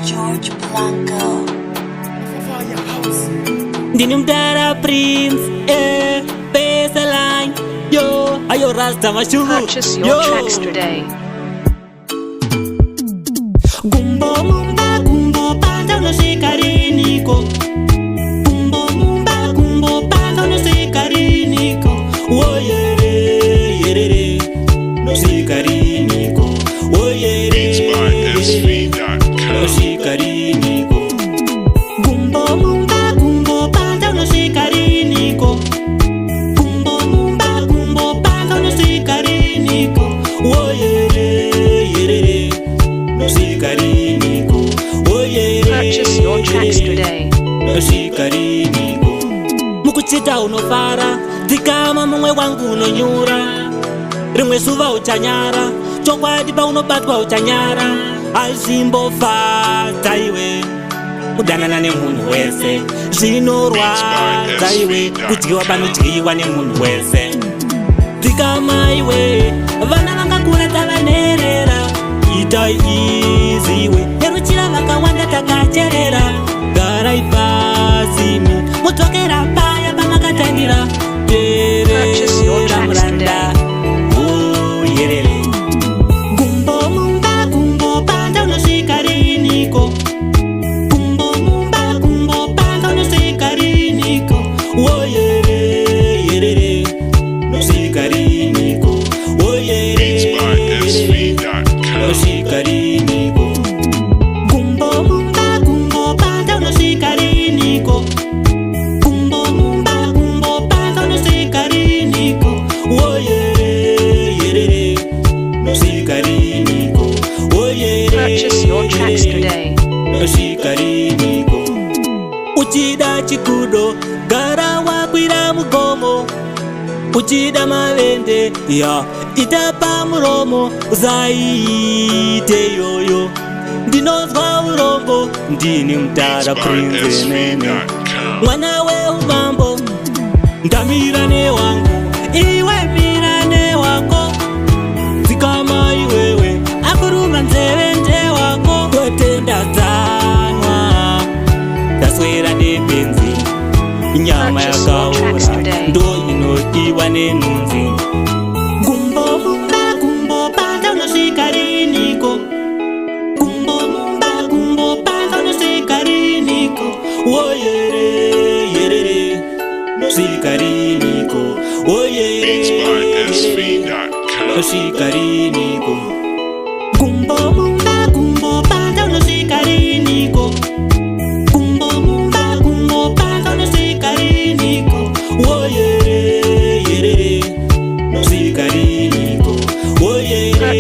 George Blanco. Dinimdara Prince, baseline, yo, ayo Rasta Mashugu, Purchase your tracks today. Gumbo mumba, gumbo panda no shikariniko. Gumbo mumba, gumbo panda no shikariniko. Oh yere, yere, no shikariniko. Oh yere, no shikariniko. Gumbo mumba, gumbo panda no shikariniko. Gumbo mumba, gumbo panda no shikariniko. Oh yere, yere, no shikariniko. Oh yere, Purchase your tracks today. no shikariniko. Mukuchita unofara, dzikama mumwe wangu unonyura. Rimwe zuva uchanyara, chokwadi paunobatwa uchanyara. Azvimbofadza iwe kudanana nemunhu wese, zvinorwadza iwe kudyiwa panodyiwa nemunhu wese. Dzikama iwe, vana vangakura tavanerera. Itai izi iwe, neruchira vakawanda takacherera. Garai pasimi, mudzokera paya pamakatangira. Purchase your Terera tracks muranda, today. oh yerere. Gumbo mumba, gumbo panda unosvikariniko. Gumbo mumba, gumbo panda unosvikariniko. Oh yerere, yerere, unosvikariniko. Oh yerere, unosvikariniko. Gumbo mumba, gumbo panda unosvikariniko. Gumbo mumba, gumbo panda unosvikariniko. Oh yerere, yerere, unosvikariniko. Oh yerere, Purchase your tracks today. unosvikariniko. Uchida chikudo, gara wakwira mugomo. Uchida mavende, ya itapa muromo. Usaite yoyo, ndinozwa urombo. Ndini Mdara Prince nene, mwana weumambo. Ndamira newangu, iwe mira newako. Dzikama iwewe, akuruma nzeve ndewako. Totenda dzanwa, taswera nebenzi. Nyama Purchase your tracks yakaora, today. ndo inodiwa nenhunzi. Gumbo mumba, gumbo panda unosvikariniko. Gumbo mumba, gumbo panda unosvikariniko. Oh yerere, yerere, unosvikariniko. Oh yerere, yerere, unosvikariniko. Gumbo mumba,